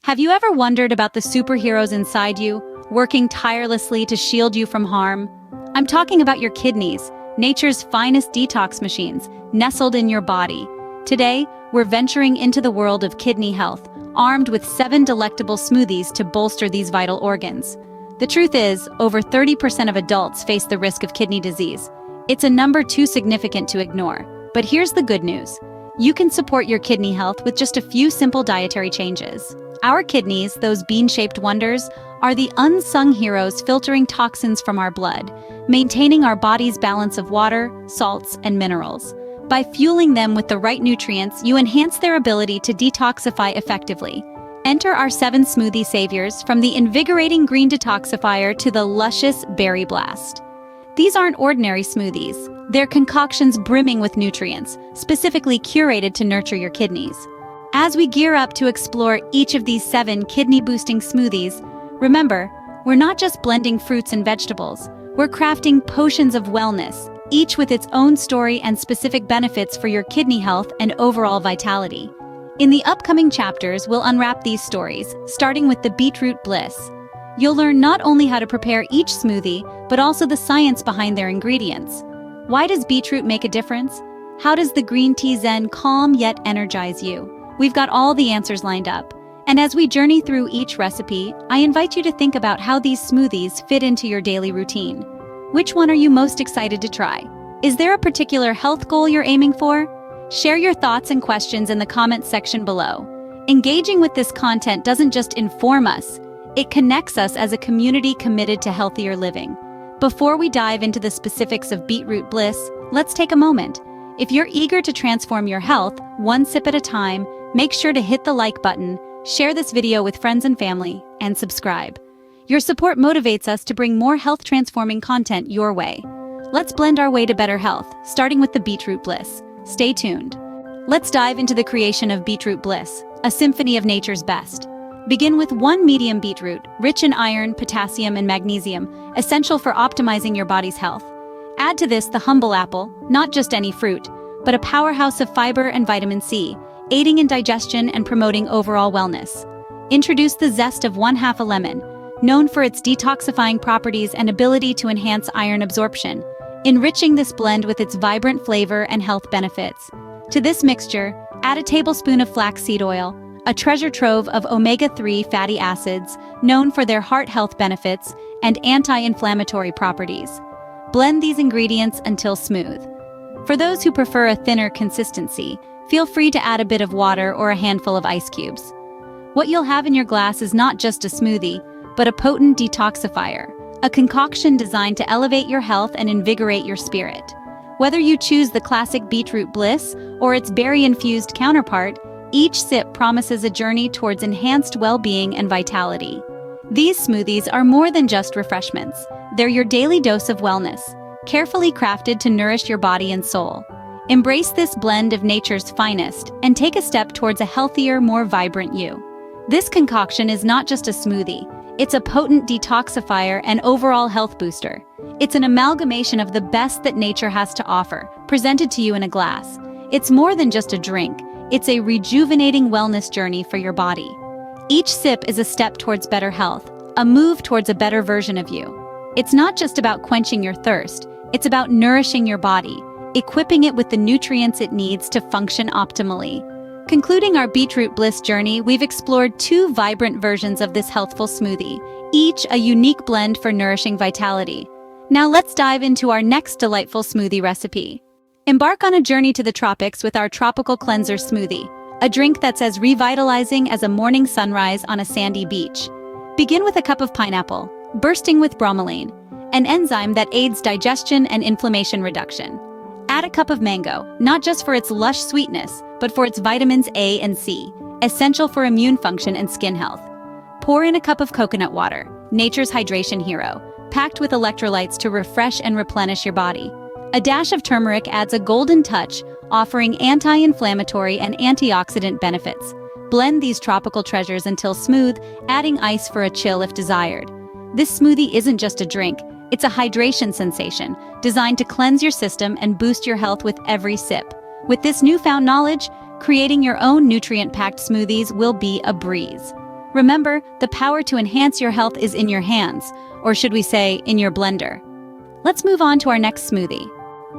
Have you ever wondered about the superheroes inside you, working tirelessly to shield you from harm? I'm talking about your kidneys, nature's finest detox machines, nestled in your body. Today, we're venturing into the world of kidney health, armed with 7 delectable smoothies to bolster these vital organs. The truth is, over 30% of adults face the risk of kidney disease. It's a number too significant to ignore. But here's the good news. You can support your kidney health with just a few simple dietary changes. Our kidneys, those bean-shaped wonders, are the unsung heroes filtering toxins from our blood, maintaining our body's balance of water, salts, and minerals. By fueling them with the right nutrients, you enhance their ability to detoxify effectively. Enter our 7 smoothie saviors, from the invigorating Green Detoxifier to the luscious Berry Blast. These aren't ordinary smoothies. They're concoctions brimming with nutrients, specifically curated to nurture your kidneys. As we gear up to explore each of these 7 kidney-boosting smoothies, remember, we're not just blending fruits and vegetables. We're crafting potions of wellness, each with its own story and specific benefits for your kidney health and overall vitality. In the upcoming chapters, we'll unwrap these stories, starting with the Beetroot Bliss. You'll learn not only how to prepare each smoothie, but also the science behind their ingredients. Why does beetroot make a difference? How does the green Tea Zen calm yet energize you? We've got all the answers lined up. And as we journey through each recipe, I invite you to think about how these smoothies fit into your daily routine. Which one are you most excited to try? Is there a particular health goal you're aiming for? Share your thoughts and questions in the comments section below. Engaging with this content doesn't just inform us, it connects us as a community committed to healthier living. Before we dive into the specifics of Beetroot Bliss, let's take a moment. If you're eager to transform your health, one sip at a time, make sure to hit the like button, share this video with friends and family, and subscribe. Your support motivates us to bring more health-transforming content your way. Let's blend our way to better health, starting with the Beetroot Bliss. Stay tuned. Let's dive into the creation of Beetroot Bliss, a symphony of nature's best. Begin with 1 medium beetroot, rich in iron, potassium, and magnesium, essential for optimizing your body's health. Add to this the humble apple, not just any fruit, but a powerhouse of fiber and vitamin C, aiding in digestion and promoting overall wellness. Introduce the zest of 1/2 a lemon, known for its detoxifying properties and ability to enhance iron absorption, enriching this blend with its vibrant flavor and health benefits. To this mixture, add a tablespoon of flaxseed oil, a treasure trove of omega-3 fatty acids, known for their heart health benefits and anti-inflammatory properties. Blend these ingredients until smooth. For those who prefer a thinner consistency, feel free to add a bit of water or a handful of ice cubes. What you'll have in your glass is not just a smoothie, but a potent detoxifier, a concoction designed to elevate your health and invigorate your spirit. Whether you choose the classic Beetroot Bliss or its berry-infused counterpart, each sip promises a journey towards enhanced well-being and vitality. These smoothies are more than just refreshments. They're your daily dose of wellness, carefully crafted to nourish your body and soul. Embrace this blend of nature's finest and take a step towards a healthier, more vibrant you. This concoction is not just a smoothie. It's a potent detoxifier and overall health booster. It's an amalgamation of the best that nature has to offer, presented to you in a glass. It's more than just a drink. It's a rejuvenating wellness journey for your body. Each sip is a step towards better health, a move towards a better version of you. It's not just about quenching your thirst. It's about nourishing your body, equipping it with the nutrients it needs to function optimally. Concluding our Beetroot Bliss journey, we've explored 2 vibrant versions of this healthful smoothie, each a unique blend for nourishing vitality. Now let's dive into our next delightful smoothie recipe. Embark on a journey to the tropics with our Tropical Cleanser Smoothie, a drink that's as revitalizing as a morning sunrise on a sandy beach. Begin with a cup of pineapple, bursting with bromelain, an enzyme that aids digestion and inflammation reduction. Add a cup of mango, not just for its lush sweetness, but for its vitamins A and C, essential for immune function and skin health. Pour in a cup of coconut water, nature's hydration hero, packed with electrolytes to refresh and replenish your body. A dash of turmeric adds a golden touch, offering anti-inflammatory and antioxidant benefits. Blend these tropical treasures until smooth, adding ice for a chill if desired. This smoothie isn't just a drink, it's a hydration sensation, designed to cleanse your system and boost your health with every sip. With this newfound knowledge, creating your own nutrient-packed smoothies will be a breeze. Remember, the power to enhance your health is in your hands, or should we say, in your blender. Let's move on to our next smoothie.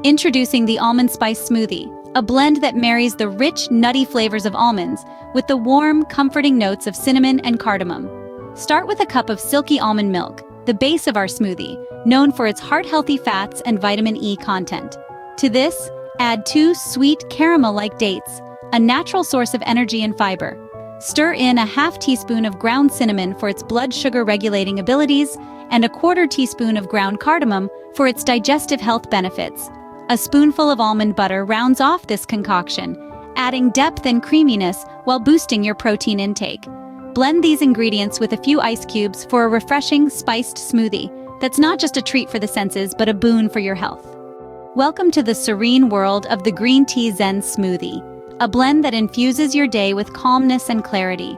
Introducing the Almond Spice Smoothie, a blend that marries the rich, nutty flavors of almonds with the warm, comforting notes of cinnamon and cardamom. Start with a cup of silky almond milk, the base of our smoothie, known for its heart-healthy fats and vitamin E content. To this, add 2 sweet caramel-like dates, a natural source of energy and fiber. Stir in a ½ teaspoon of ground cinnamon for its blood sugar regulating abilities and a ¼ teaspoon of ground cardamom for its digestive health benefits. A spoonful of almond butter rounds off this concoction, adding depth and creaminess while boosting your protein intake. Blend these ingredients with a few ice cubes for a refreshing, spiced smoothie that's not just a treat for the senses but a boon for your health. Welcome to the serene world of the Green Tea Zen smoothie, a blend that infuses your day with calmness and clarity.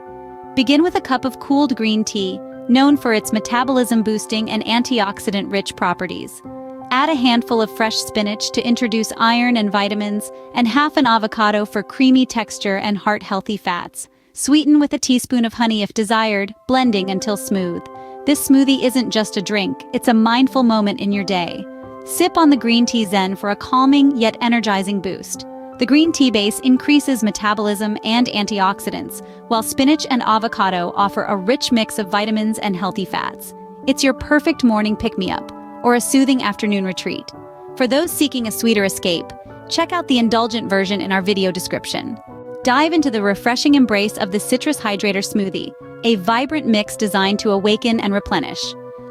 Begin with a cup of cooled green tea, known for its metabolism-boosting and antioxidant-rich properties. Add a handful of fresh spinach to introduce iron and vitamins, and half an avocado for creamy texture and heart-healthy fats. Sweeten with a teaspoon of honey if desired, blending until smooth. This smoothie isn't just a drink, it's a mindful moment in your day. Sip on the Green Tea Zen for a calming yet energizing boost. The green tea base increases metabolism and antioxidants, while spinach and avocado offer a rich mix of vitamins and healthy fats. It's your perfect morning pick-me-up, or a soothing afternoon retreat. For those seeking a sweeter escape, check out the indulgent version in our video description. Dive into the refreshing embrace of the Citrus Hydrator smoothie, a vibrant mix designed to awaken and replenish.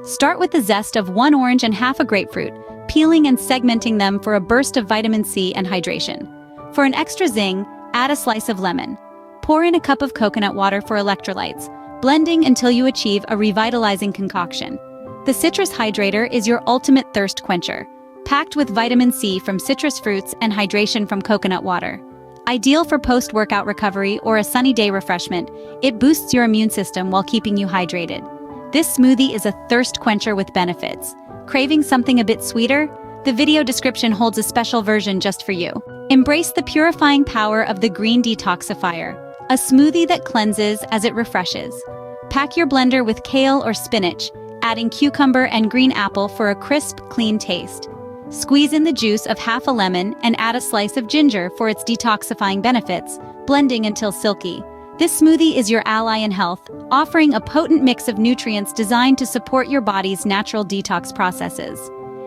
Start with the zest of 1 orange and half a grapefruit, peeling and segmenting them for a burst of vitamin C and hydration. For an extra zing, add a slice of lemon. Pour in a cup of coconut water for electrolytes, blending until you achieve a revitalizing concoction. The Citrus Hydrator is your ultimate thirst quencher, packed with vitamin C from citrus fruits and hydration from coconut water. Ideal for post-workout recovery or a sunny day refreshment, it boosts your immune system while keeping you hydrated. This smoothie is a thirst quencher with benefits. Craving something a bit sweeter? The video description holds a special version just for you. Embrace the purifying power of the Green Detoxifier, a smoothie that cleanses as it refreshes. Pack your blender with kale or spinach, adding cucumber and green apple for a crisp, clean taste. Squeeze in the juice of half a lemon and add a slice of ginger for its detoxifying benefits, blending until silky. This smoothie is your ally in health, offering a potent mix of nutrients designed to support your body's natural detox processes.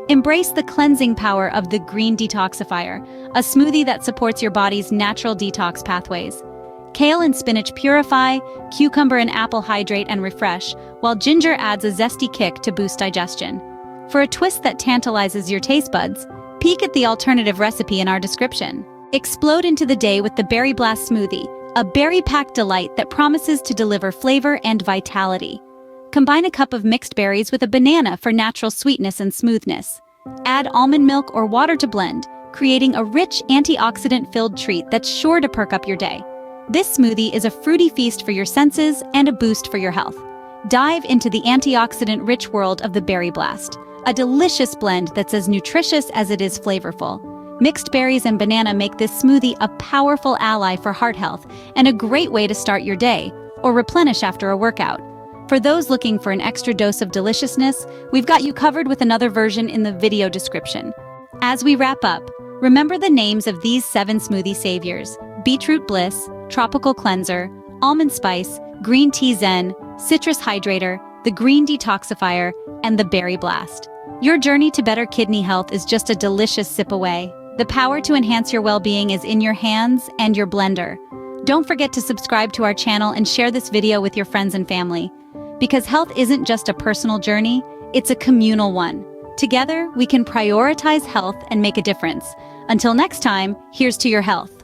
Embrace the cleansing power of the Green Detoxifier, a smoothie that supports your body's natural detox pathways. Kale and spinach purify, cucumber and apple hydrate and refresh, while ginger adds a zesty kick to boost digestion. For a twist that tantalizes your taste buds, peek at the alternative recipe in our description. Explode into the day with the Berry Blast Smoothie, a berry-packed delight that promises to deliver flavor and vitality. Combine a cup of mixed berries with a banana for natural sweetness and smoothness. Add almond milk or water to blend, creating a rich, antioxidant-filled treat that's sure to perk up your day. This smoothie is a fruity feast for your senses and a boost for your health. Dive into the antioxidant-rich world of the Berry Blast, a delicious blend that's as nutritious as it is flavorful. Mixed berries and banana make this smoothie a powerful ally for heart health and a great way to start your day or replenish after a workout. For those looking for an extra dose of deliciousness, we've got you covered with another version in the video description. As we wrap up, remember the names of these 7 smoothie saviors: Beetroot Bliss, Tropical Cleanser, Almond Spice, Green Tea Zen, Citrus Hydrator, the Green Detoxifier, and the Berry Blast. Your journey to better kidney health is just a delicious sip away. The power to enhance your well-being is in your hands and your blender. Don't forget to subscribe to our channel and share this video with your friends and family. Because health isn't just a personal journey, it's a communal one. Together, we can prioritize health and make a difference. Until next time, here's to your health.